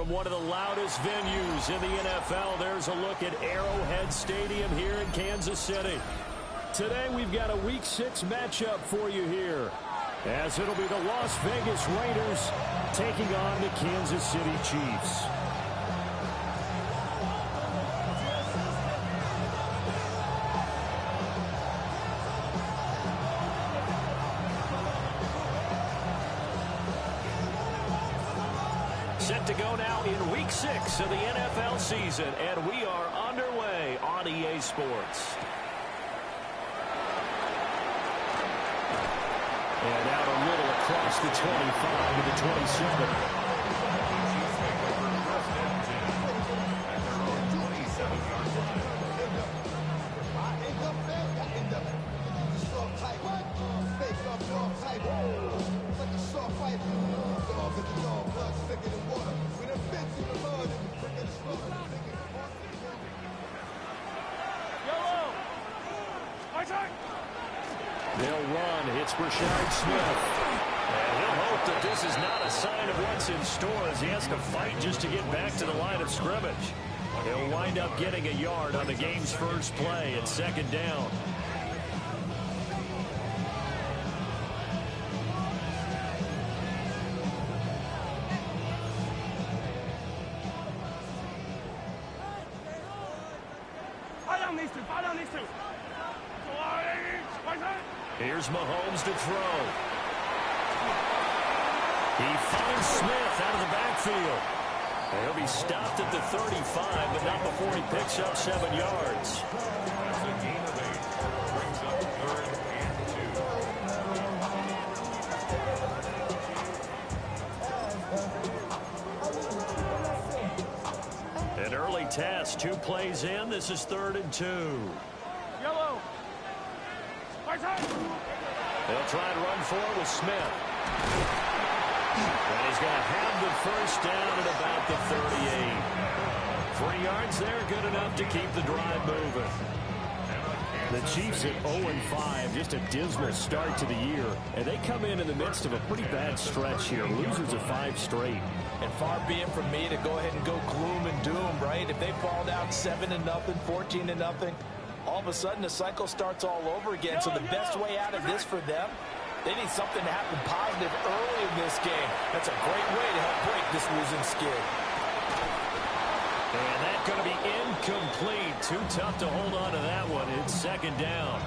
from one of the loudest venues in the NFL. There's a look at Arrowhead Stadium here in Kansas City. Today we've got a Week 6 matchup for you here, as it'll be the Las Vegas Raiders taking on the Kansas City Chiefs. Set to go now in Week 6 of the NFL season, and we are underway on EA Sports. And out a little across the 25 to the 27. They'll run. It's Rashard Smith. And he'll hope that this is not a sign of what's in store, as he has to fight just to get back to the line of scrimmage. He'll wind up getting a yard on the game's first play at second down. Here's Mahomes to throw. He finds Smith out of the backfield. He'll be stopped at the 35, but not before he picks up 7 yards. That's a gain of 8. Brings up 3rd and 2. An early test, 2 plays in. This is 3rd and 2. Yellow. They'll try and run forward with Smith. And he's going to have the first down at about the 38. 3 yards there, good enough to keep the drive moving. The Chiefs at 0-5, just a dismal start to the year. And they come in the midst of a pretty bad stretch here. Losers of 5 straight. And far be it from me to go ahead and go gloom and doom, right? If they fall down 7-0, 14-0, all of a sudden the cycle starts all over again. So the best way out of this for them, they need something to happen positive early in this game. That's a great way to help break this losing skid. And that's going to be incomplete. Too tough to hold on to that one. It's second down.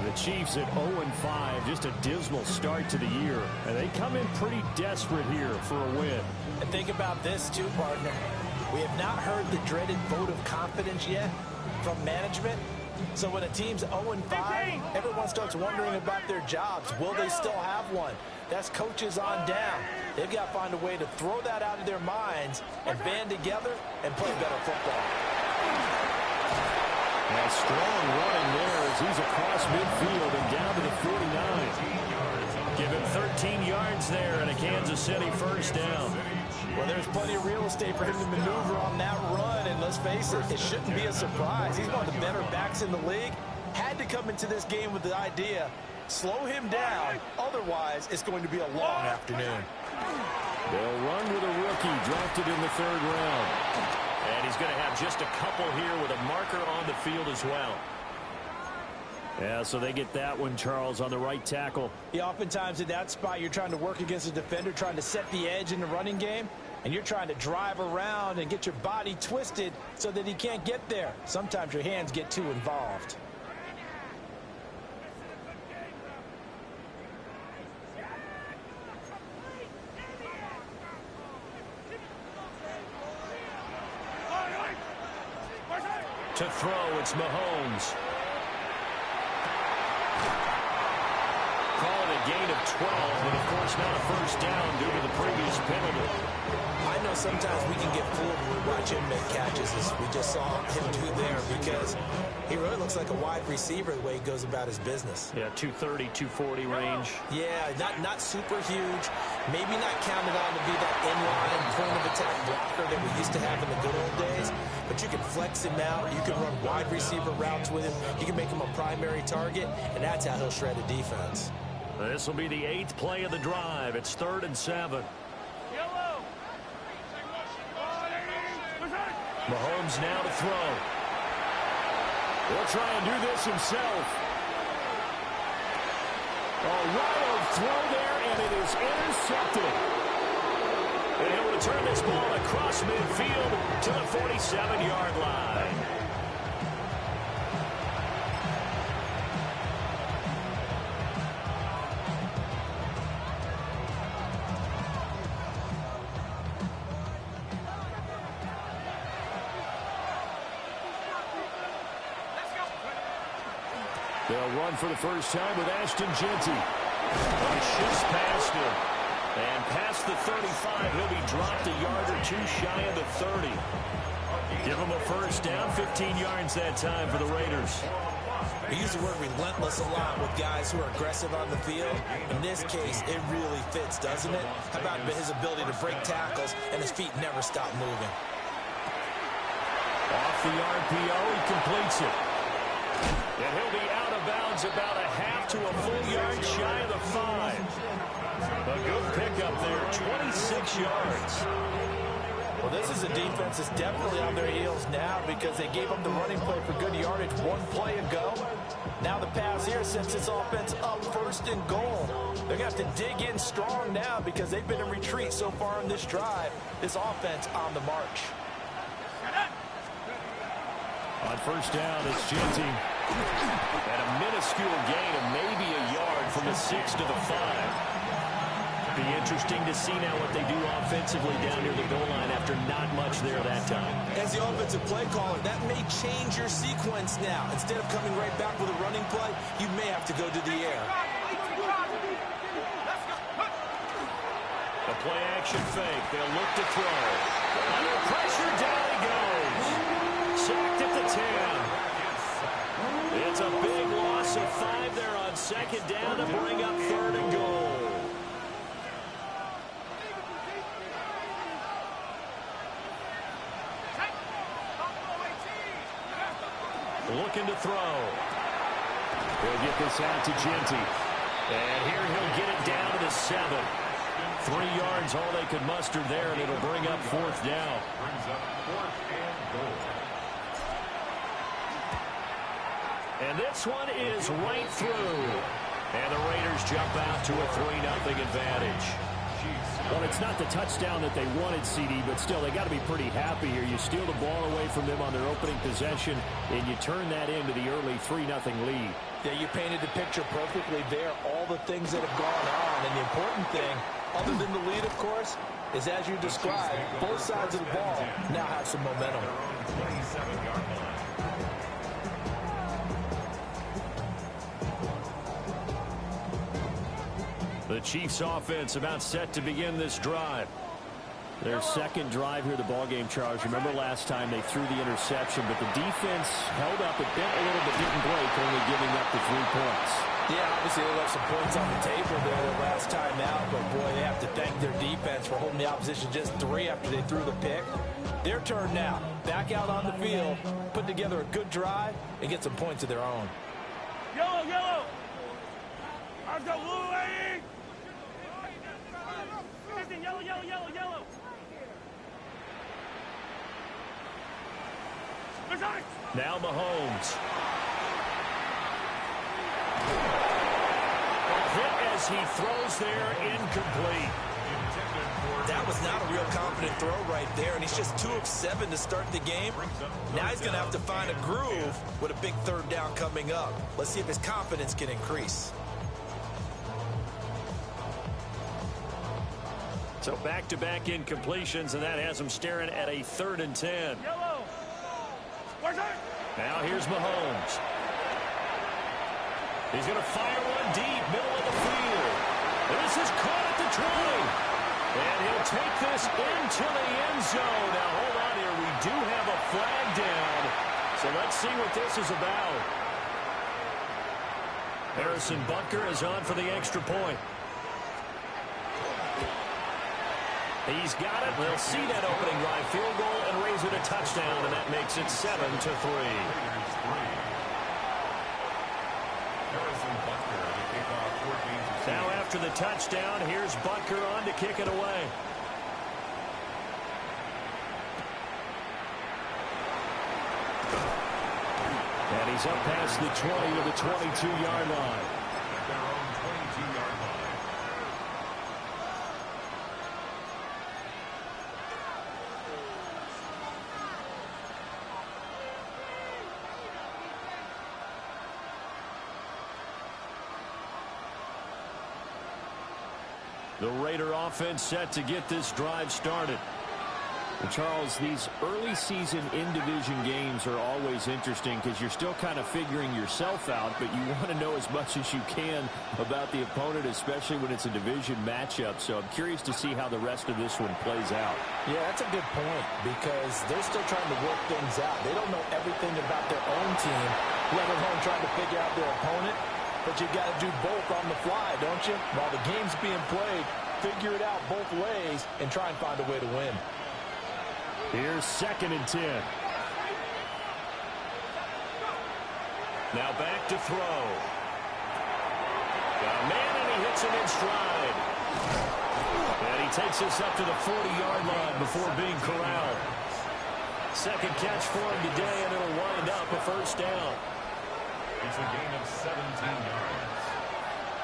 The Chiefs at 0-5, just a dismal start to the year. And they come in pretty desperate here for a win. And think about this too, partner. We have not heard the dreaded vote of confidence yet from management. So when a team's 0-5, everyone starts wondering about their jobs. Will they still have one? That's coaches on down. They've got to find a way to throw that out of their minds and band together and play better football. A strong running there as he's across midfield and down to the 49. Give him 13 yards there and a Kansas City first down. Well, there's plenty of real estate for him to maneuver on that run, and let's face it, it shouldn't be a surprise. He's one of the better backs in the league. Had to come into this game with the idea, slow him down, otherwise it's going to be a long afternoon. They'll run with a rookie drafted in the 3rd round. And he's going to have just a couple here with a marker on the field as well. Yeah, so they get that one, Charles, on the right tackle. Yeah, oftentimes in that spot, you're trying to work against a defender, trying to set the edge in the running game, and you're trying to drive around and get your body twisted so that he can't get there. Sometimes your hands get too involved. To throw, it's Mahomes. Call it a gain of 12, but of course not a first down due to the previous penalty. I know sometimes we can get fooled when we watch him make catches, as we just saw him do there, because he really looks like a wide receiver the way he goes about his business. Yeah, 230, 240 range. Yeah, not super huge. Maybe not counted on to be that inline point-of-attack blocker that we used to have in the good old days, but you can flex him out. You can run wide receiver routes with him. You can make him a primary target, and that's how he'll shred a defense. This will be the 8th play of the drive. It's 3rd and 7. Yellow. Mahomes now to throw. He'll try and do this himself. A wild throw there, and it is intercepted. And he'll return this ball across midfield to the 47-yard line. They'll run for the first time with Ashton Jeanty. Shifts past him. And past the 35, he'll be dropped a yard or two shy of the 30. Give him a first down, 15 yards that time for the Raiders. We use the word relentless a lot with guys who are aggressive on the field. In this case, it really fits, doesn't it? How about his ability to break tackles and his feet never stop moving? Off the RPO, he completes it. And he'll be out of bounds about a half to a full yard shy of the 5. A good pickup there, 26 yards. Well, this is a defense that's definitely on their heels now because they gave them the running play for good yardage one play ago. Now the pass here sets this offense up 1st and goal. They're going to have to dig in strong now because they've been in retreat so far in this drive. This offense on the march. On first down, it's Jeanty. And a minuscule gain of maybe a yard from the 6 to the 5. Be interesting to see now what they do offensively down near the goal line after not much there that time. As the offensive play caller, that may change your sequence now. Instead of coming right back with a running play, you may have to go to the air. The play action fake. They'll look to throw. Under pressure, down he goes. Sacked at the 10. It's a big loss of 5 there on 2nd down to bring up 3rd and goal. Looking to throw. He'll get this out to Jeanty. And here he'll get it down to the 7. 3 yards all they could muster there, and it'll bring up 4th down. Brings up 4th and goal. And this one is right through. And the Raiders jump out to a 3-0 advantage. Well, it's not the touchdown that they wanted, CD, but still, they got to be pretty happy here. You steal the ball away from them on their opening possession, and you turn that into the early 3-0 lead. Yeah, you painted the picture perfectly there, all the things that have gone on. And the important thing, other than the lead, of course, is as you described, both sides of the ball now have some momentum. 27-yard line. The Chiefs offense about set to begin this drive. Their second drive here, the ballgame, Charles. Remember last time they threw the interception, but the defense held up. It bent a little but didn't break, only giving up the 3 points. Yeah, obviously they left some points on the table there the last time out, but boy, they have to thank their defense for holding the opposition just 3 after they threw the pick. Their turn now. Back out on the field, put together a good drive, and get some points of their own. Yellow, yellow! I've got blue, lady! Yellow, yellow, yellow, yellow! Now Mahomes. Hit as he throws there, incomplete. That was not a real confident throw right there, and he's just 2 of 7 to start the game. Now he's going to have to find a groove with a big 3rd down coming up. Let's see if his confidence can increase. So back-to-back incompletions, and that has him staring at a 3rd and 10. Yellow! Where's it? Now here's Mahomes. He's going to fire one deep, middle of the field. This is caught at the 20. And he'll take this into the end zone. Now, hold on here. We do have a flag down. So let's see what this is about. Harrison Butker is on for the extra point. He's got it. They'll see that opening drive field goal and raise it a touchdown, and that makes it 7-3. Now after the touchdown, here's Butker on to kick it away. he's up past the 20 to the 22-yard line. At their own 22-yard line. The Raider offense set to get this drive started. And Charles, these early season in-division games are always interesting because you're still kind of figuring yourself out, but you want to know as much as you can about the opponent, especially when it's a division matchup. So I'm curious to see how the rest of this one plays out. Yeah, that's a good point because they're still trying to work things out. They don't know everything about their own team, let alone trying to figure out their opponent. But you got to do both on the fly, don't you? While the game's being played, figure it out both ways and try and find a way to win. Here's 2nd and 10. Now back to throw. Got a man, and he hits him in stride. And he takes us up to the 40-yard line before being corralled. Second catch for him today, and it'll wind up a first down. It's a gain of 17 yards.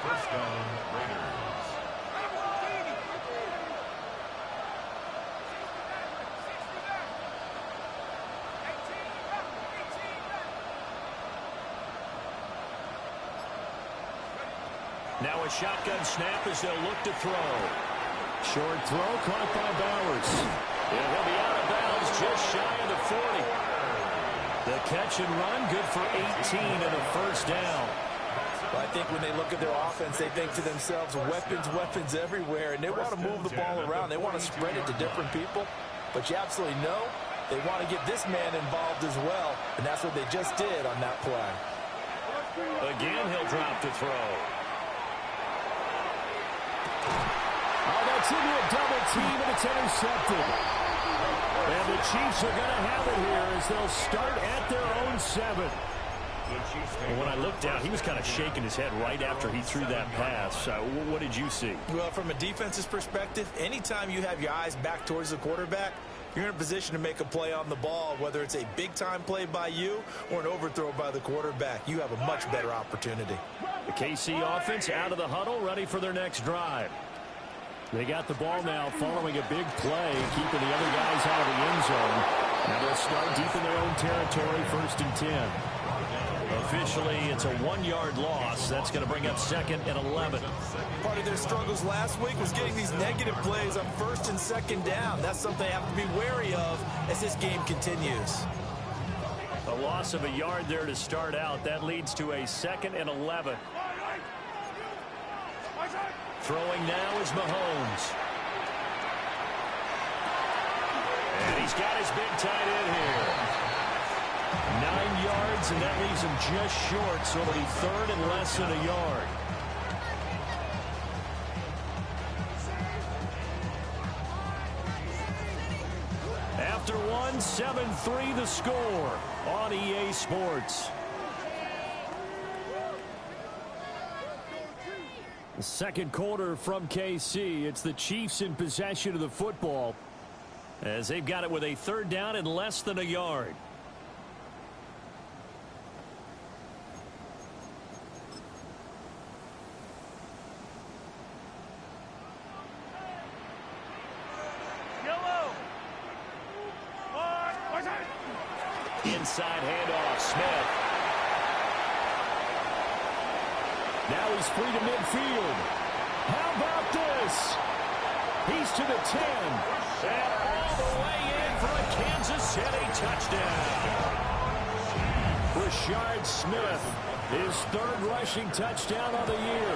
First down, Raiders. Now a shotgun snap as they'll look to throw. Short throw caught by Bowers. And he'll be out of bounds just shy of the 40. The catch and run good for 18 and a first down. Well, I think when they look at their offense, they think to themselves, weapons, weapons everywhere, and they want to move the ball around. They want to spread it to different people, but you absolutely know they want to get this man involved as well, and that's what they just did on that play. Again, he'll drop to throw. Oh, that's into a double team, and it's intercepted. And the Chiefs are going to have it here as they'll start at their own 7. Well, when I looked down, he was kind of shaking his head right after he threw that pass. What did you see? Well, from a defense's perspective, anytime you have your eyes back towards the quarterback, you're in a position to make a play on the ball, whether it's a big-time play by you or an overthrow by the quarterback. You have a much better opportunity. The KC offense out of the huddle, ready for their next drive. They got the ball now following a big play, keeping the other guys out of the end zone. Now they'll start deep in their own territory, 1st and 10. Officially, it's a 1-yard loss. That's going to bring up 2nd and 11. Part of their struggles last week was getting these negative plays on 1st and 2nd down. That's something they have to be wary of as this game continues. A loss of a yard there to start out. That leads to a 2nd and 11. Throwing now is Mahomes. And he's got his big tight end here. 9 yards, and that leaves him just short, so it'll be 3rd and less than a yard. After one, 7-3 the score on EA Sports. The second quarter from KC. It's the Chiefs in possession of the football as they've got it with a 3rd down and less than a yard. Inside handoff, Smith. Now he's free to midfield. How about this? He's to the 10. And all the way in for a Kansas City touchdown. Rashard Smith, his 3rd rushing touchdown of the year,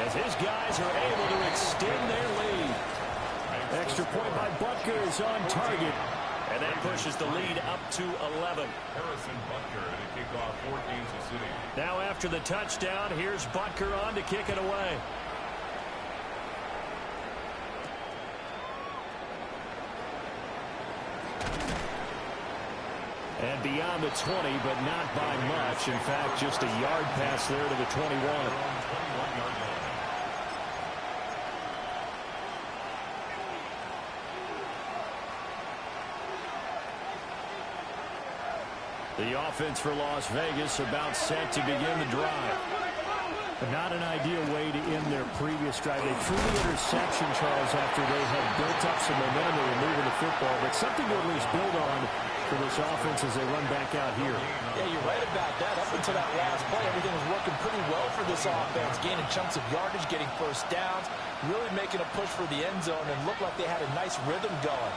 as his guys are able to extend their lead. Extra point by Butker is on target. And that pushes the lead up to 11. Harrison Butker to kick off for Kansas City. Now after the touchdown, here's Butker on to kick it away. And beyond the 20, but not by much. In fact, just a yard pass there to the 21. 21-yard line. The offense for Las Vegas about set to begin the drive. But not an ideal way to end their previous drive. They threw the interception, Charles, after they had built up some momentum. They were moving the football, but something to at least build on for this offense as they run back out here. Yeah, you're right about that. Up until that last play, everything was working pretty well for this offense, gaining chunks of yardage, getting first downs, really making a push for the end zone, and looked like they had a nice rhythm going.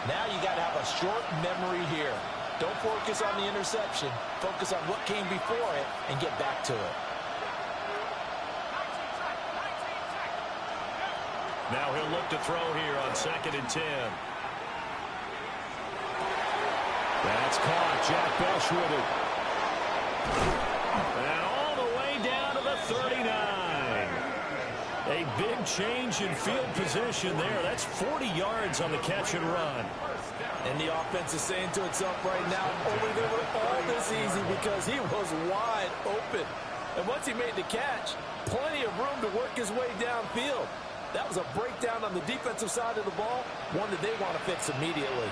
Now you got to have a short memory here. Don't focus on the interception. Focus on what came before it and get back to it. Now he'll look to throw here on 2nd and 10. That's caught. Jack Bush with it. And all the way down to the 39. A big change in field position there. That's 40 yards on the catch and run. And the offense is saying to itself right now, only they were all this easy because he was wide open. And once he made the catch, plenty of room to work his way downfield. That was a breakdown on the defensive side of the ball, one that they want to fix immediately.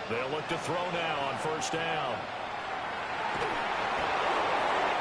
They'll look to throw now on 1st down.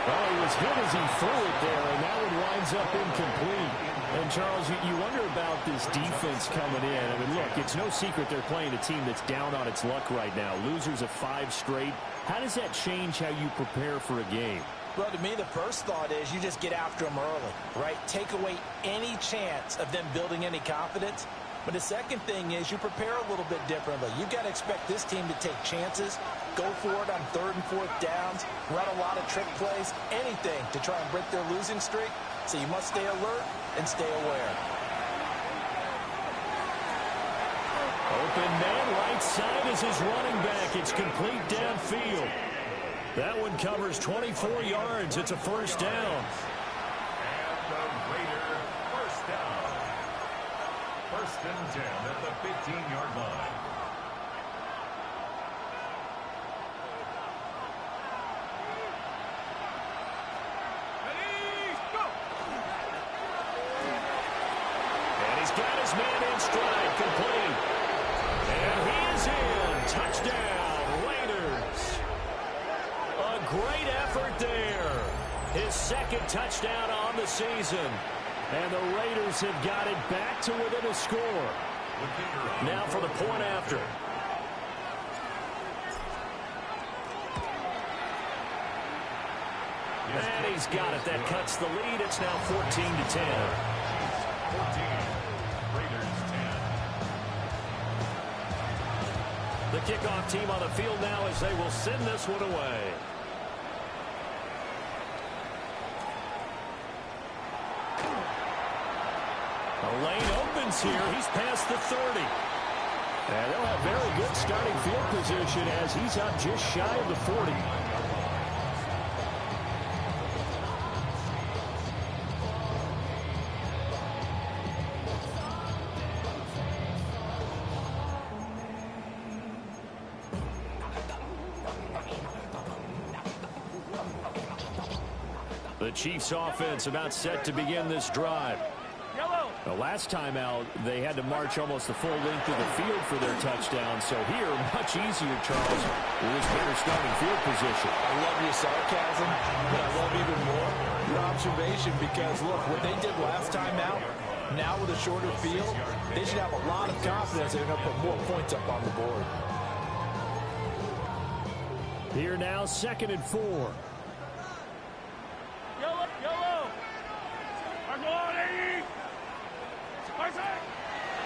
Well, he was hit as he threw it there, and that one winds up incomplete. And, Charles, you wonder about this defense coming in. I mean, look, it's no secret they're playing a team that's down on its luck right now. Losers of 5 straight. How does that change how you prepare for a game? Well, to me, the first thought is you just get after them early, right? Take away any chance of them building any confidence. But the second thing is you prepare a little bit differently. You've got to expect this team to take chances, go for it on 3rd and 4th downs, run a lot of trick plays, anything to try and break their losing streak. So you must stay alert and stay aware. Open man right side is his running back. It's complete downfield. That one covers 24 yards. It's a 1st down. And the Raider 1st down. 1st and 10 at the 15-yard line. Got his man in stride, complete. And he is in. Touchdown, Raiders. A great effort there. His 2nd touchdown on the season. And the Raiders have got it back to within a score. Now for the point after. And he's got it. That cuts the lead. It's now 14-10. 14. Raiders 10. The kickoff team on the field now as they will send this one away. The lane opens here. He's past the 30. And they'll have very good starting field position as he's up just shy of the 40. The Chiefs offense about set to begin this drive. The last time out, they had to march almost the full length of the field for their touchdown. So here, much easier, Charles, with this better starting field position. I love your sarcasm, but I love even more your observation because, look, what they did last time out, now with a shorter field, they should have a lot of confidence they're going to put more points up on the board. Here now, 2nd and 4.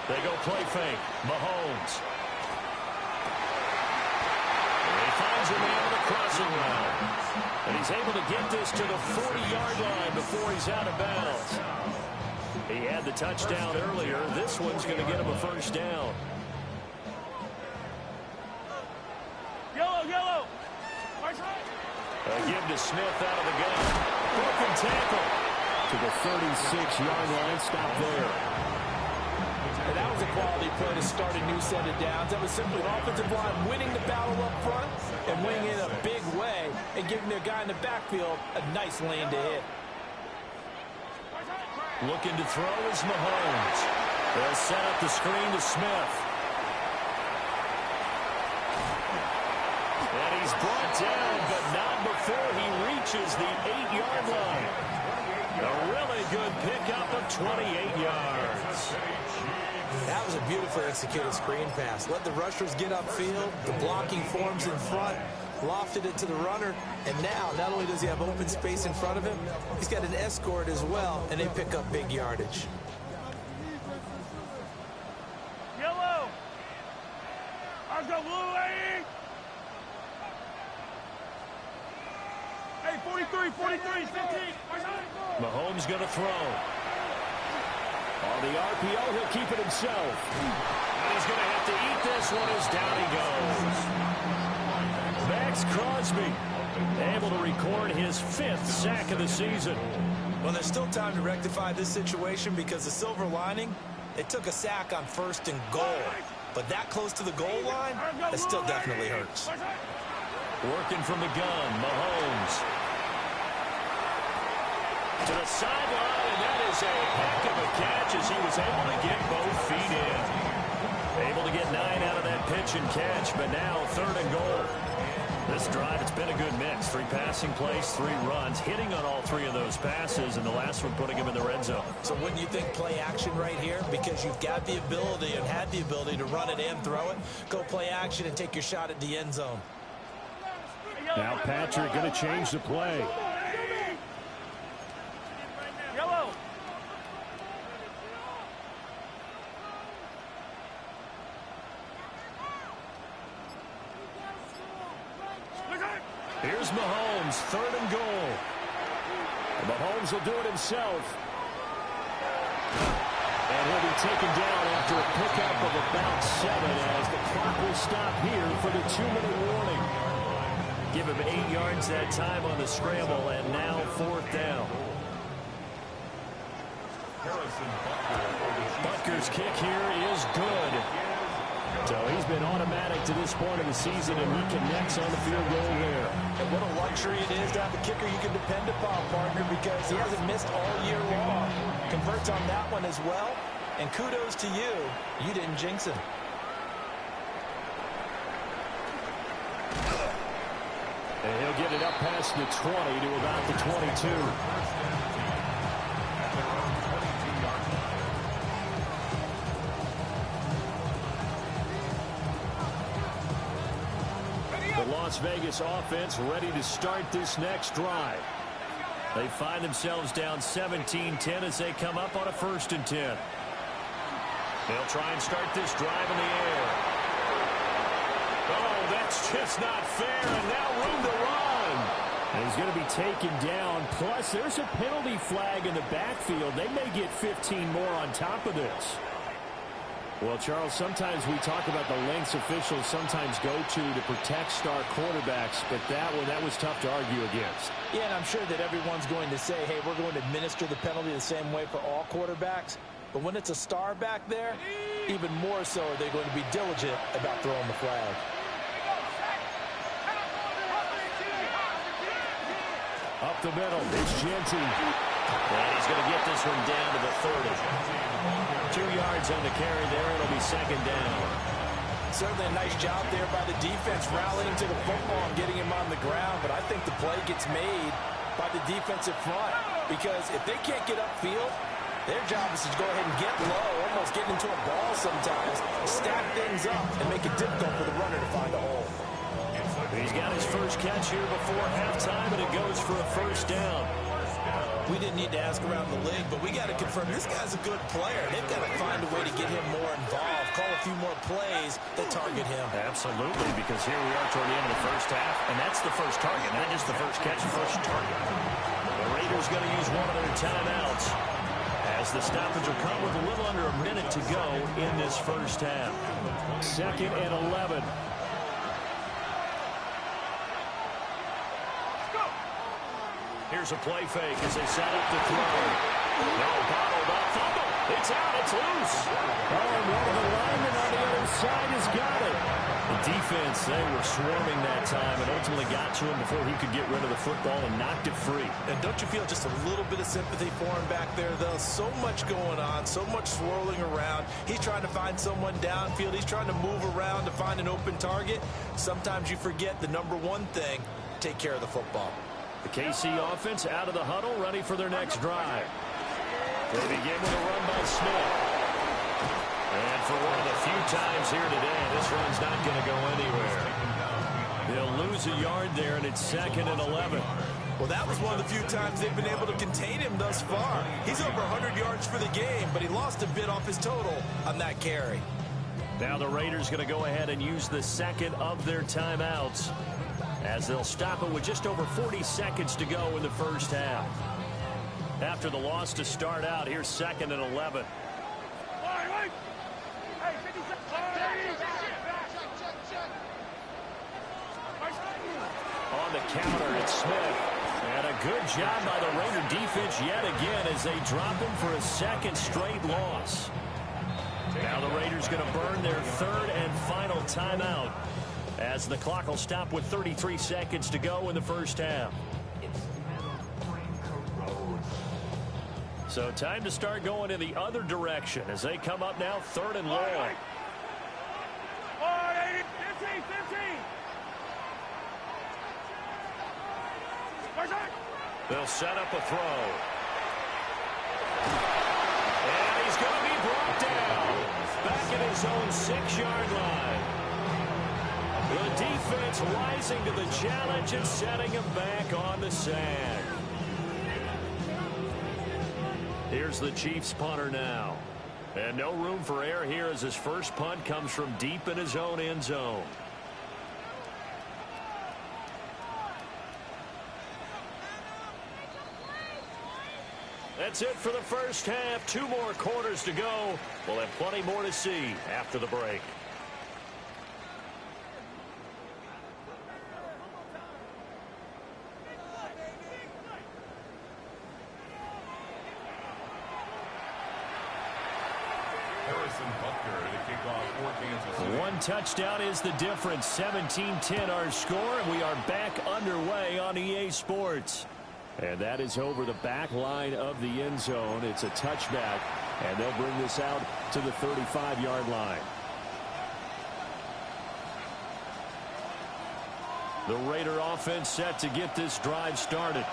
They go play fake. Mahomes. And he finds a man with a crossing route. And he's able to get this to the 40-yard line before he's out of bounds. He had the touchdown earlier. This one's going to get him a 1st down. Yellow. A give to Smith out of the gun. Broken tackle. To the 36-yard line. Stop there. And that was a quality play to start a new set of downs. That was simply an offensive line winning the battle up front and winning in a big way and and giving their guy in the backfield a nice lane to hit. Looking to throw is Mahomes. They'll set up the screen to Smith. And he's brought down, but not before he reaches the 8-yard line. A really good pickup of 28 yards. That was a beautifully executed screen pass. Let the rushers get upfield. The blocking forms in front. Lofted it to the runner. And now, not only does he have open space in front of him, he's got an escort as well, and they pick up big yardage. Yellow. Let's go, blue lane. Hey, 43, 43, 15. Mahomes going to throw. On the RPO, he'll keep it himself. And he's going to have to eat this one as down he goes. Max Crosby able to record his 5th sack of the season. Well, there's still time to rectify this situation because the silver lining, they took a sack on 1st and goal. But that close to the goal line, that still definitely hurts. Working from the gun, Mahomes. To the sideline, and that is a heck of a catch as he was able to get both feet in. Able to get 9 out of that pitch and catch, but now 3rd and goal. This drive, it's been a good mix. 3 passing plays, 3 runs, hitting on all 3 of those passes, and the last one putting him in the red zone. So wouldn't you think play action right here? Because you've got the ability and had the ability to run it and throw it. Go play action and take your shot at the end zone. Now Patrick going to change the play. Yellow. Here's Mahomes, 3rd and goal. Mahomes will do it himself. And he'll be taken down after a pickup of about 7 as the clock will stop here for the 2-minute warning. Give him 8 yards that time on the scramble, and now 4th down. Butker's kick here is good. So he's been automatic to this point of the season, and he connects on the field goal there. And what a luxury it is to have a kicker you can depend upon, partner, because he hasn't missed all year long. Converts on that one as well, and kudos to you. You didn't jinx him. And he'll get it up past the 20 to about the 22. Las Vegas offense ready to start this next drive. They find themselves down 17-10 as they come up on a 1st and 10. They'll try and start this drive in the air. Oh, that's just not fair, and now room to run. And he's going to be taken down. Plus, there's a penalty flag in the backfield. They may get 15 more on top of this. Well, Charles, sometimes we talk about the lengths officials sometimes go to protect star quarterbacks, but that was tough to argue against. Yeah, and I'm sure that everyone's going to say, hey, we're going to administer the penalty the same way for all quarterbacks. But when it's a star back there, even more so are they going to be diligent about throwing the flag. Up the middle, it's Genty. And he's going to get this one down to the 30. 2 yards on the carry there. It'll be 2nd down. Certainly a nice job there by the defense rallying to the football and getting him on the ground. But I think the play gets made by the defensive front. Because if they can't get upfield, their job is to go ahead and get low, almost get into a ball sometimes, stack things up, and make it difficult for the runner to find a hole. He's got his first catch here before halftime, and it goes for a 1st down. We didn't need to ask around the league, but we got to confirm this guy's a good player. They've got to find a way to get him more involved, call a few more plays that target him. Absolutely, because here we are toward the end of the 1st half, and that's the first target, not just the first catch, first target. The Raiders going to use one of their timeouts as the stoppage will come with a little under a minute to go in this 1st half. 2nd and 11. Here's a play fake as they set up the throw. No, bottled up. Fumble. It's out. It's loose. Oh, and one of the linemen on the other side has got it. The defense, they were swarming that time and ultimately got to him before he could get rid of the football and knocked it free. And don't you feel just a little bit of sympathy for him back there, though? So much going on, so much swirling around. He's trying to find someone downfield. He's trying to move around to find an open target. Sometimes you forget the number one thing, take care of the football. The KC offense out of the huddle, ready for their next drive. They begin with a run by Smith. And for one of the few times here today, this run's not going to go anywhere. They'll lose a yard there, and it's 2nd and 11. Well, that was one of the few times they've been able to contain him thus far. He's over 100 yards for the game, but he lost a bit off his total on that carry. Now the Raiders going to go ahead and use the second of their timeouts as they'll stop it with just over 40 seconds to go in the first half. After the loss to start out, here's 2nd and 11. On the counter, it's Smith. And a good job by the Raider defense yet again as they drop him for a second straight loss. Now the Raiders going to burn their third and final timeout as the clock will stop with 33 seconds to go in the first half. So time to start going in the other direction as they come up now 3rd and long. 15. They'll set up a throw. And he's going to be brought down. Back at his own 6-yard line. The defense rising to the challenge and setting him back on the sack. Here's the Chiefs punter now. And no room for error here as his first punt comes from deep in his own end zone. That's it for the first half. 2 more quarters to go. We'll have plenty more to see after the break. One touchdown is the difference. 17-10 our score, and we are back underway on EA Sports. And that is over the back line of the end zone. It's a touchback, and they'll bring this out to the 35-yard line. The Raider offense set to get this drive started.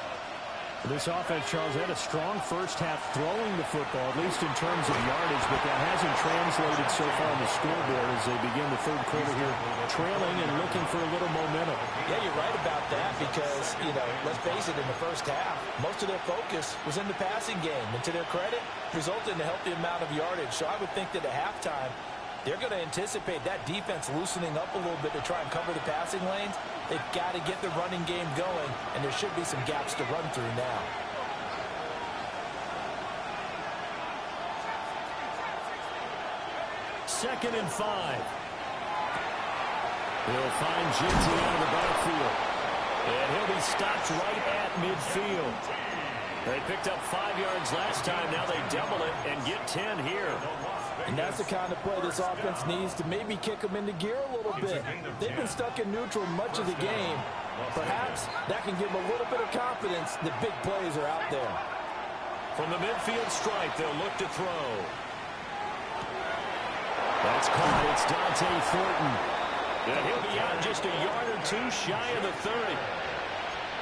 This offense, Charles, had a strong first half throwing the football, at least in terms of yardage, but that hasn't translated so far on the scoreboard as they begin the third quarter here, trailing and looking for a little momentum. Yeah, you're right about that because, let's face it, in the first half, most of their focus was in the passing game. And to their credit, resulted in a healthy amount of yardage. So I would think that at halftime, they're going to anticipate that defense loosening up a little bit to try and cover the passing lanes. They've got to get the running game going, and there should be some gaps to run through now. Second and 5. He'll find Jinty out of the backfield. And he'll be stopped right at midfield. They picked up 5 yards last time. Now they double it and get 10 here. And that's the kind of play this offense needs to maybe kick them into gear a little bit. They've been stuck in neutral much of the game. Perhaps that can give them a little bit of confidence that big plays are out there. From the midfield stripe, they'll look to throw. That's caught. It's Dante Thornton. And he'll be out just a yard or 2 shy of the 30.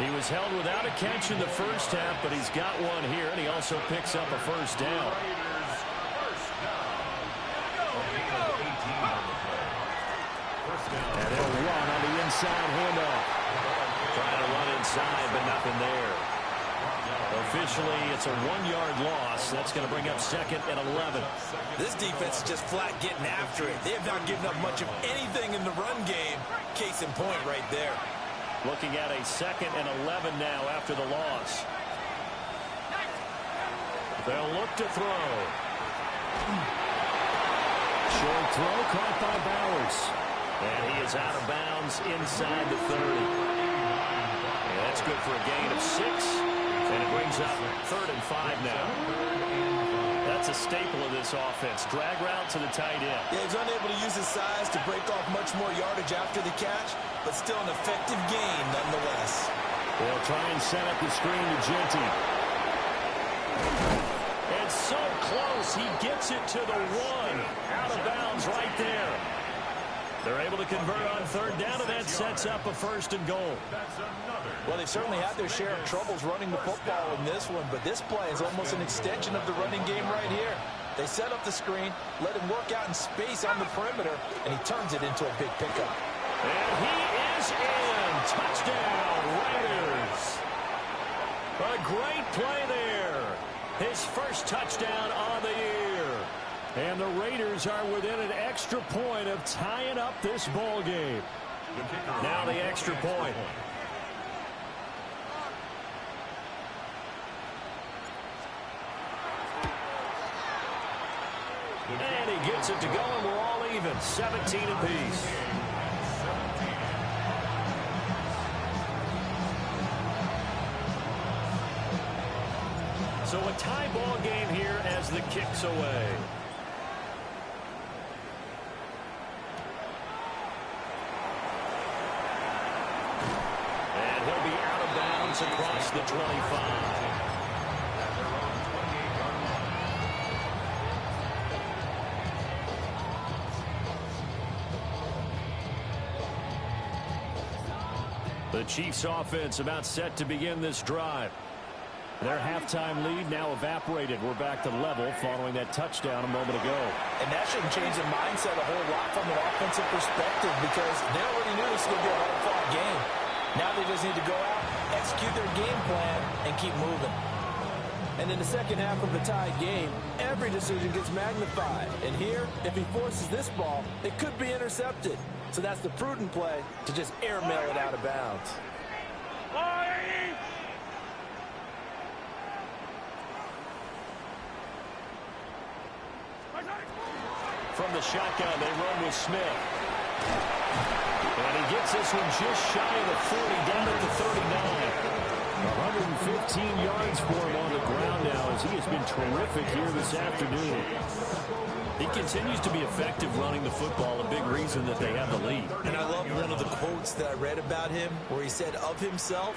He was held without a catch in the first half, but he's got one here, and he also picks up a first down. And he'll run on the inside handoff. Trying to run inside, but nothing there. Officially, it's a 1-yard loss. That's going to bring up 2nd and 11. This defense is just flat getting after it. They have not given up much of anything in the run game. Case in point right there. Looking at a 2nd and 11 now after the loss. They'll look to throw. Short throw caught by Bowers. And he is out of bounds inside the 30. And that's good for a gain of 6. And it brings up 3rd and 5 now. That's a staple of this offense. Drag route to the tight end. Yeah, he's unable to use his size to break off much more yardage after the catch, but still an effective gain nonetheless. They'll try and set up the screen to Genty. And so close, he gets it to the 1. Out of bounds right there. They're able to convert on 3rd down, and that sets up a 1st and goal. Well, they've certainly had their share of troubles running the football in this one, but this play is almost an extension of the running game right here. They set up the screen, let him work out in space on the perimeter, and he turns it into a big pickup. And he is in. Touchdown, Raiders. A great play there. His first touchdown on the year. And the Raiders are within an extra point of tying up this ball game. Now the extra point. And he gets it to go, and we're all even. 17 apiece. So a tie ball game here as the kick's away. And he'll be out of bounds across the 25. The Chiefs offense about set to begin this drive. Their halftime lead now evaporated. We're back to level following that touchdown a moment ago. And that shouldn't change the mindset a whole lot from an offensive perspective because they already knew this was going to be a hard-fought game. Now they just need to go out, execute their game plan, and keep moving. And in the second half of the tied game, every decision gets magnified. And here, if he forces this ball, it could be intercepted. So that's the prudent play to just airmail it out of bounds. From the shotgun, they run with Smith. And he gets this one just shy of the 40, down at the 39. 115 yards for him on the ground now as he has been terrific here this afternoon. He continues to be effective running the football, a big reason that they have the lead. And I love one of the quotes that I read about him where he said of himself,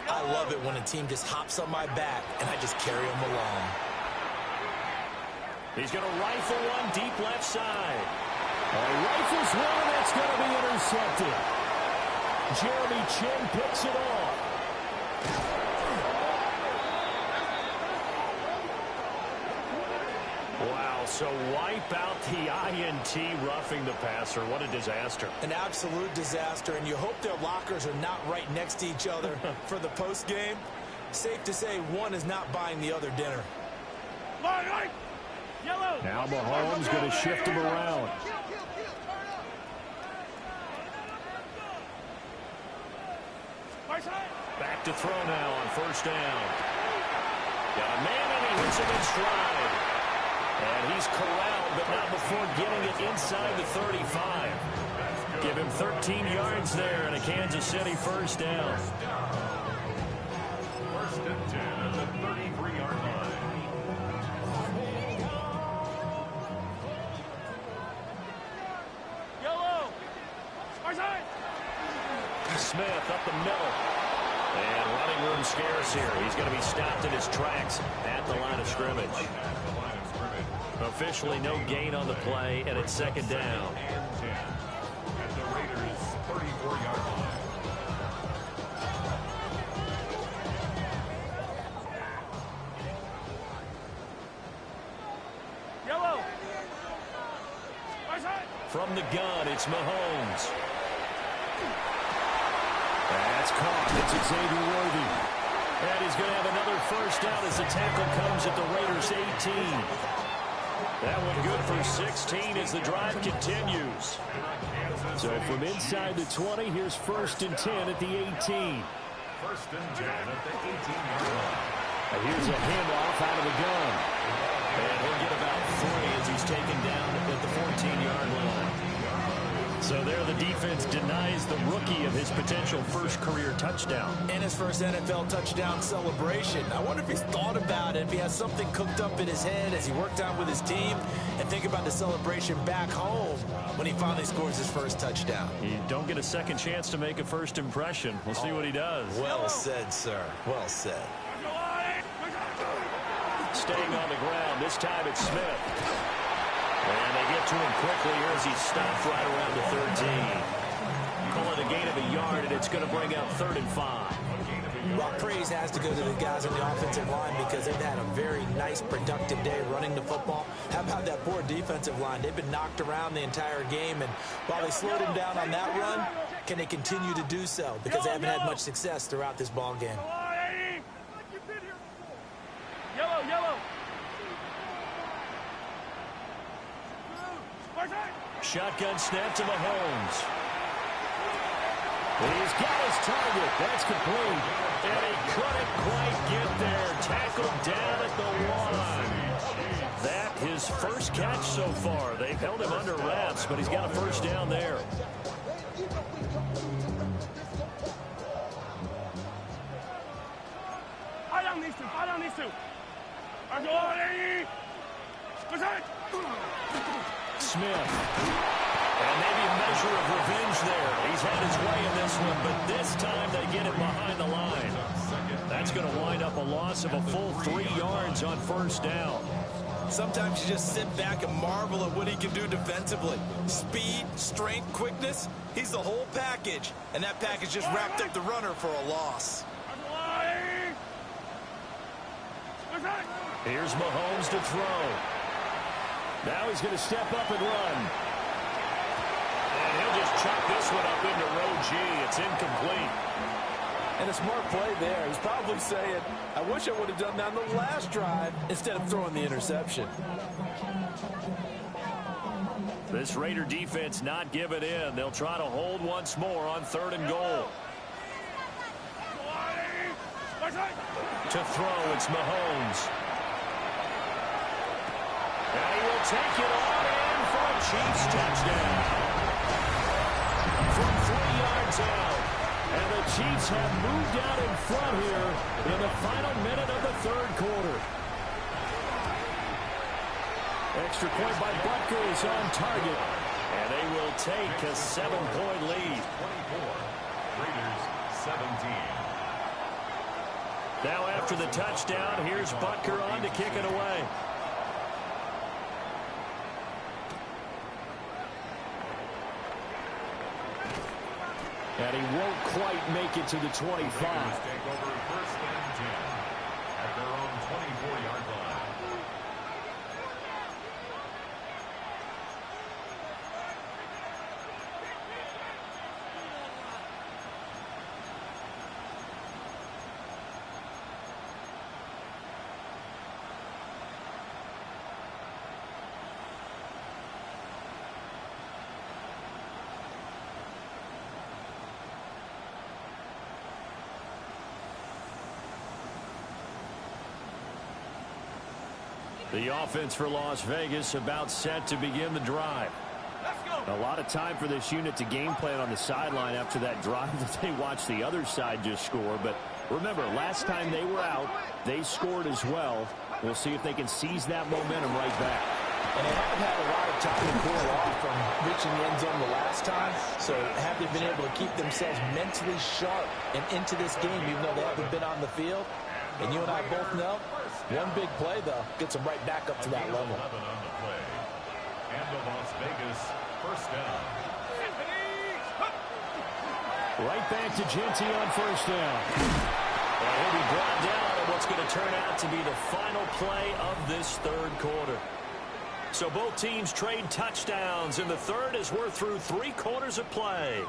"I love it when a team just hops on my back and I just carry them along." He's going to rifle one deep left side. Rifles one, that's going to be intercepted. Jeremy Chin picks it off. Wow, so wipe out the INT roughing the passer. What a disaster. An absolute disaster, and you hope their lockers are not right next to each other for the post game. Safe to say one is not buying the other dinner. Now Mahomes going to shift him around. Back to throw now on 1st down. Got a man and he hits him in stride. And he's corralled, but not before getting it inside the 35. Give him 13 yards there and a Kansas City 1st down. 1st and 10 at the 33-yard line. Smith up the middle. And running room scarce here. He's going to be stopped in his tracks at the line of scrimmage. Officially no gain on the play, and it's 2nd down. And 10 at the Raiders' 34-yard line. From the gun, it's Mahomes. That's caught. It's Xavier Worthy. And he's going to have another 1st down as the tackle comes at the Raiders' 18. That one good for 16 as the drive continues. So from inside the 20, here's 1st and 10 at the 18. 1st and 10 at the 18-yard line. And here's a handoff out of the gun. And he'll get about 3 as he's taken down at the 14-yard line. So there the defense denies the rookie of his potential first career touchdown. And his first NFL touchdown celebration. I wonder if he's thought about it, if he has something cooked up in his head as he worked out with his team, and think about the celebration back home when he finally scores his first touchdown. You don't get a second chance to make a first impression. We'll see what he does. Well said, sir. Well said. Staying on the ground. This time it's Smith. And they get to him quickly here as he stopped right around the 13. Call it a gain of a yard, and it's going to bring out 3rd and 5. Well, praise has to go to the guys on the offensive line because they've had a very nice, productive day running the football. How about that poor defensive line? They've been knocked around the entire game, and while they slowed him down on that run, can they continue to do so? Because they haven't had much success throughout this ball game. Yellow. Shotgun snap to Mahomes. He's got his target. That's complete. And he couldn't quite get there. Tackled down at the 1. That his first catch so far. They've held him under wraps, but he's got a first down there. I don't need to. Smith. And maybe a measure of revenge there. He's had his way in this one, but this time they get it behind the line. That's going to wind up a loss of a full 3 yards on first down. Sometimes you just sit back and marvel at what he can do defensively. Speed, strength, quickness. He's the whole package. And that package just wrapped up the runner for a loss. Here's Mahomes to throw. Now he's going to step up and run. And he'll just chuck this one up into row G. It's incomplete. And a smart play there. He's probably saying, I wish I would have done that on the last drive instead of throwing the interception. This Raider defense not giving in. They'll try to hold once more on 3rd and goal. To throw, it's Mahomes. And he will take it on in for a Chiefs touchdown. From 3 yards out. And the Chiefs have moved out in front here in the final minute of the 3rd quarter. Extra point by Butker is on target. And they will take a 7-point lead. 24. Raiders 17. Now after the touchdown, here's Butker on to kick it away. And he won't quite make it to the 25. Take over 1st and 10 at their own 24-yard line. The offense for Las Vegas about set to begin the drive. A lot of time for this unit to game plan on the sideline after that drive that they watched the other side just score. But remember, last time they were out, they scored as well. We'll see if they can seize that momentum right back. And they haven't had a lot of time to cool off from reaching the end zone the last time. So have they been able to keep themselves mentally sharp and into this game, even though they haven't been on the field? And you and I both know, one big play, though, gets them right back up to that level. 11 on the play. And the Las Vegas first down. Right back to Genty on first down. And he'll be brought down in what's going to turn out to be the final play of this 3rd quarter. So both teams trade touchdowns in the 3rd as we're through 3 quarters of play.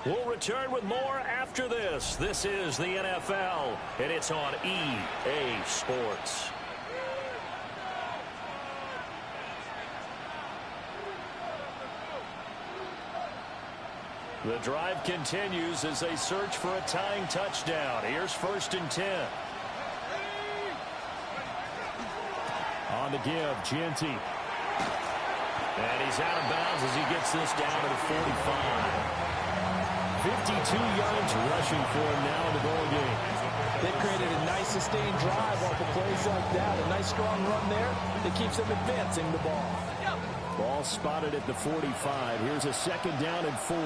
We'll return with more after this. This is the NFL, and it's on EA Sports. The drive continues as they search for a tying touchdown. Here's 1st and 10. On the give, Genty. And he's out of bounds as he gets this down to the 45. 52 yards rushing for him now in the ball game. They created a nice sustained drive off of plays like that. A nice strong run there that keeps them advancing the ball. Ball spotted at the 45. Here's a second down and 4.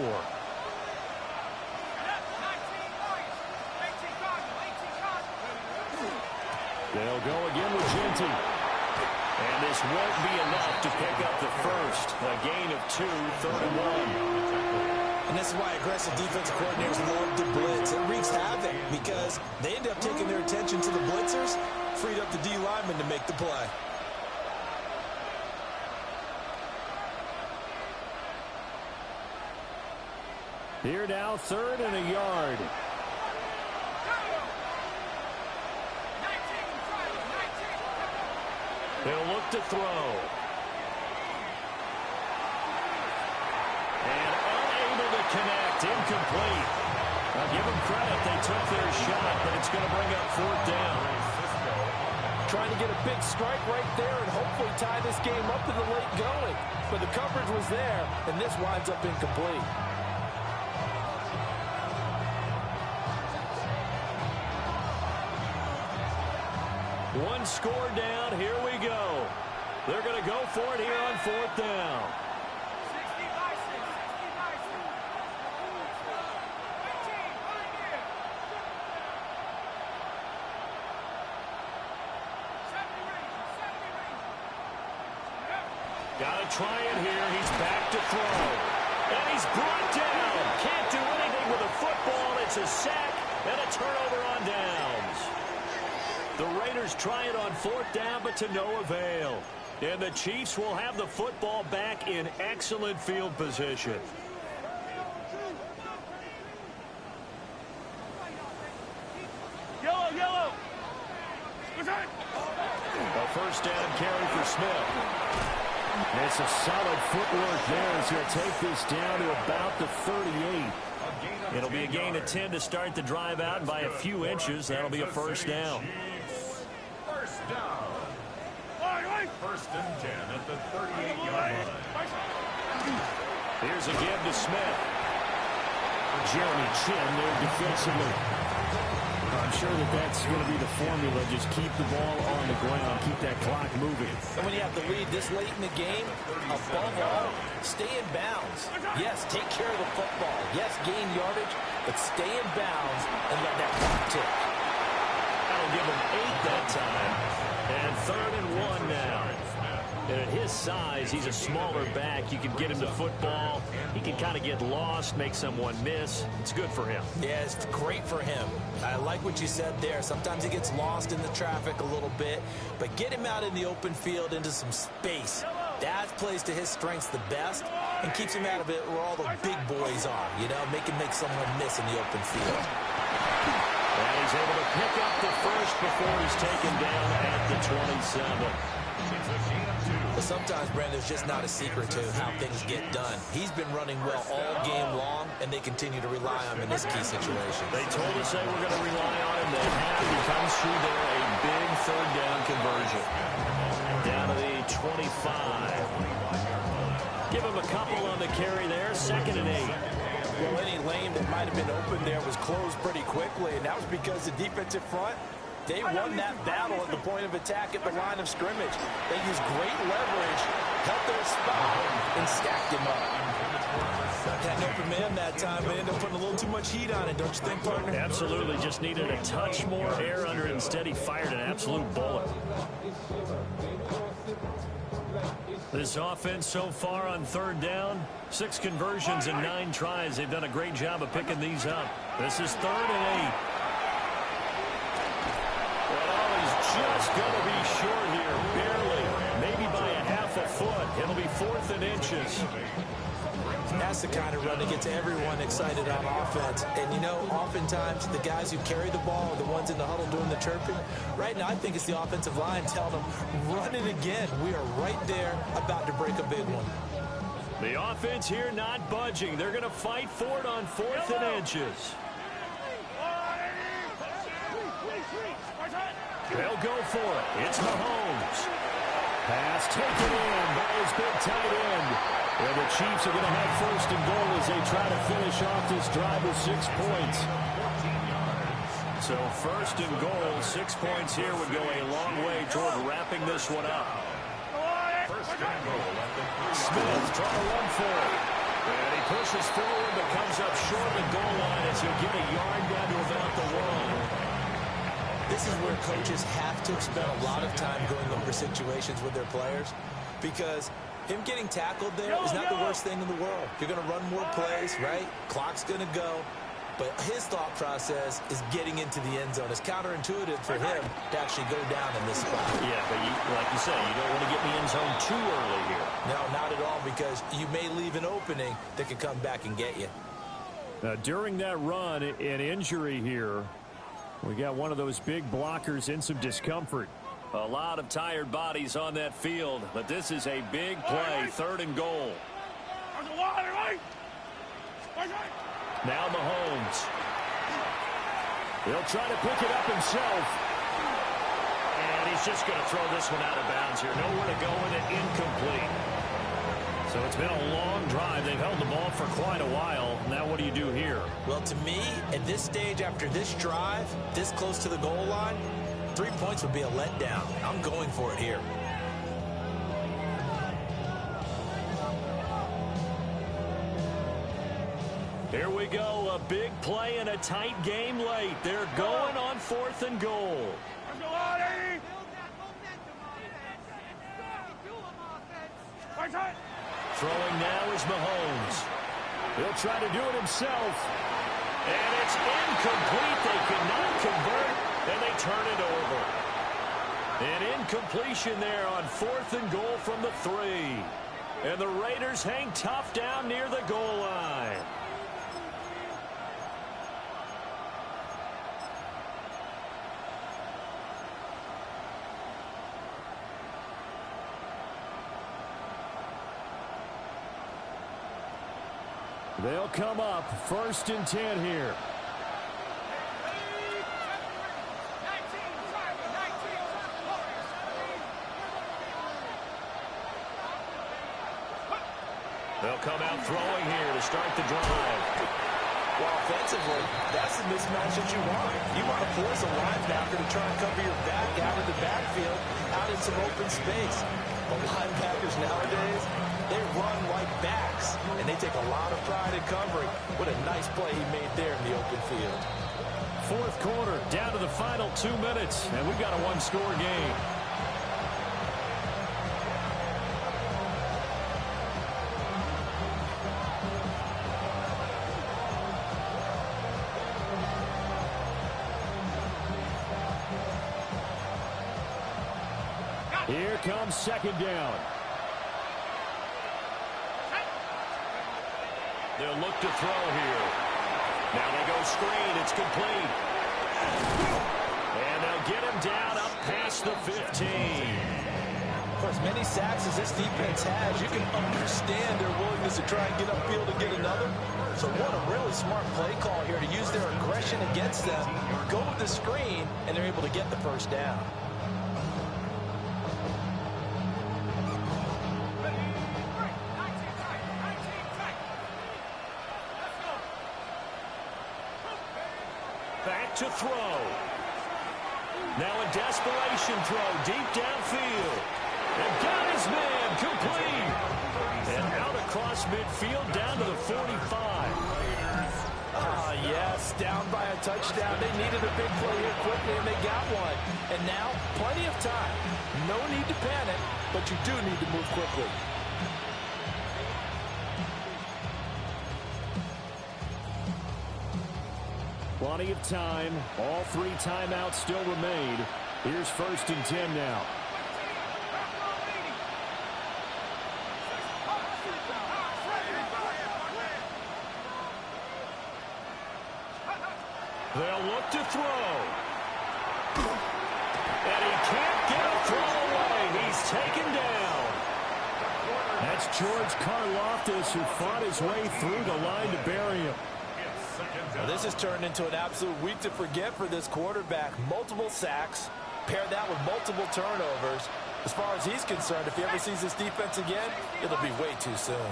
They'll go again with Genty. And this won't be enough to pick up the first. A gain of 2, 3rd and 1. And this is why aggressive defensive coordinators love to blitz. It wreaks havoc because they end up taking their attention to the blitzers, freed up the D lineman to make the play. Here now, 3rd and a yard. He'll look to throw. And unable to connect. Incomplete. I'll give them credit. They took their shot, but it's going to bring up 4th down. Trying to get a big strike right there and hopefully tie this game up in the late going. But the coverage was there, and this winds up incomplete. One score down. Here we go. They're going to go for it here on 4th down. Got to try it here. He's back to throw. And he's brought down. Can't do anything with a football. It's a sack and a turnover on downs. The Raiders try it on 4th down, but to no avail. And the Chiefs will have the football back in excellent field position. Yellow, yellow. A 1st down carry for Smith. It's a solid footwork there as he'll take this down to about the 38. It'll be a gain of 10 to start the drive out, and by a few inches, that'll be a 1st down. 1st down. 1st and 10 at the 38-yard line. Here's a give to Smith. Jeremy Chin there defensively. I'm sure that that's going to be the formula. Just keep the ball on the ground. Keep that clock moving. And when you have the lead this late in the game, above all, stay in bounds. Yes, take care of the football. Yes, gain yardage, but stay in bounds and let that clock tick. That'll give him 8 that time. And 3rd and 1 now. And at his size, he's a smaller back. You can get him to football. He can kind of get lost, make someone miss. It's good for him. Yeah, it's great for him. I like what you said there. Sometimes he gets lost in the traffic a little bit, but get him out in the open field into some space. That plays to his strengths the best and keeps him out of it where all the big boys are, you know, make him make someone miss in the open field. And he's able to pick up the first before he's taken down at the 27. But sometimes, Brandon, there's just not a secret to how things get done. He's been running well all game long, and they continue to rely on him in this key situation. They told us they were going to rely on him. They have. He comes through there, a big 3rd down conversion. Down to the 25. Give him a couple on the carry there. 2nd and 8. Well, any lane that might have been open there was closed pretty quickly, and that was because the defensive front, they won that battle at the point of attack at the line of scrimmage. They used great leverage, held their spot, and stacked him up. Had an open man that time, but ended up putting a little too much heat on it, don't you think, partner? Absolutely. Just needed a touch more air under it. Instead, he fired an absolute bullet. This offense so far on 3rd down, 6 conversions and 9 tries. They've done a great job of picking these up. This is 3rd and 8. Just going to be short here, barely, maybe by a half a foot. It'll be 4th and inches. That's the kind of run that gets everyone excited on offense. And, you know, oftentimes the guys who carry the ball are the ones in the huddle doing the chirping. Right now, I think it's the offensive line telling them, run it again. We are right there about to break a big one. The offense here not budging. They're going to fight for it on 4th and inches. They'll go for it. It's Mahomes. Pass taken in by his big tight end. And the Chiefs are going to have first and goal as they try to finish off this drive with 6 points. So first and goal, 6 points here would go a long way toward wrapping this one up. First and goal at the Smith trying to run for it. And he pushes forward but comes up short of the goal line as he'll get a yard down to about the 1. This is where coaches have to spend a lot of time going over situations with their players, because him getting tackled there is not the worst thing in the world. You're going to run more plays, right? Clock's going to go. But his thought process is getting into the end zone. It's counterintuitive for him to actually go down in this spot. Yeah, but like you said, you don't want to get in the end zone too early here. No, not at all, because you may leave an opening that could come back and get you. Now, during that run, an injury here. We got one of those big blockers in some discomfort. A lot of tired bodies on that field, but this is a big play, third and goal. Now Mahomes. He'll try to pick it up himself. And he's just going to throw this one out of bounds here. Nowhere to go with it, incomplete. So it's been a long drive. They've held the ball for quite a while. Now what do you do here? Well, to me, at this stage, after this drive, this close to the goal line, 3 points would be a letdown. I'm going for it here. Here we go, a big play and a tight game late. They're going on fourth and goal. Throwing now is Mahomes. He'll try to do it himself. And it's incomplete. They cannot convert, and they turn it over. An incompletion there on fourth and goal from the 3. And the Raiders hang tough down near the goal line. They'll come up first and 10 here. They'll come out throwing here to start the drive. Well, offensively, that's the mismatch that you want. You want to force a linebacker to try and cover your back out of the backfield, out in some open space. But linebackers nowadays, they run like backs, and they take a lot of pride in covering. What a nice play he made there in the open field. Fourth quarter, down to the final 2 minutes, and we've got a one-score game. Here comes second down. They'll look to throw here. Now they go screen. It's complete. And they'll get him down up past the 15. For as many sacks as this defense has, you can understand their willingness to try and get upfield and get another. So what a really smart play call here to use their aggression against them, go with the screen, and they're able to get the first down. Back to throw. Now a desperation throw deep downfield. And got his man complete. And out across midfield down to the 45. Yes, down by a touchdown. They needed a big play here quickly, and they got one. And now, plenty of time. No need to panic, but you do need to move quickly. Plenty of time. All 3 timeouts still remain. Here's first and 10 now. They'll look to throw. And he can't get a throw away. He's taken down. That's George Karlaftis, who fought his way through the line to bury him. Now, this has turned into an absolute week to forget for this quarterback. Multiple sacks, pair that with multiple turnovers. As far as he's concerned, if he ever sees this defense again, it'll be way too soon.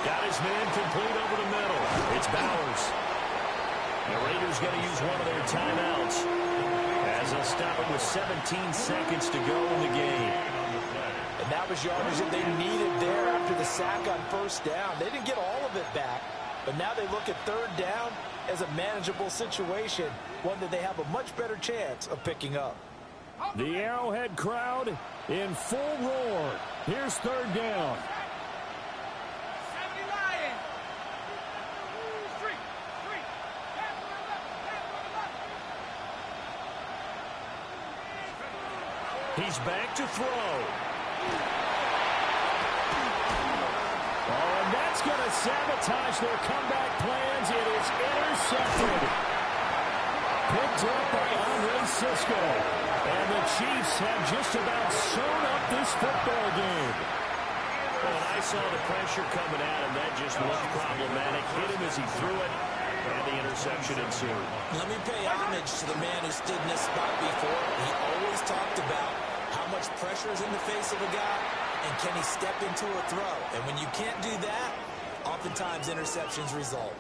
Got his man complete over the middle. It's Bowers. The Raiders going to use one of their timeouts as they'll stop it with 17 seconds to go in the game. And that was yardage that they needed there after the sack on first down. They didn't get all of it back, but now they look at third down as a manageable situation, one that they have a much better chance of picking up. The Arrowhead crowd in full roar. Here's third down. He's back to throw. Oh, and that's going to sabotage their comeback plans. It is intercepted. Picked up by Andre Sisco. And the Chiefs have just about sewn up this football game. Well, and I saw the pressure coming at him. That just looked problematic. Hit him as he threw it. And the interception ensued. Let me pay homage to the man who stood in this spot before. He always talked about how much pressure is in the face of a guy and can he step into a throw. And when you can't do that, oftentimes interceptions result.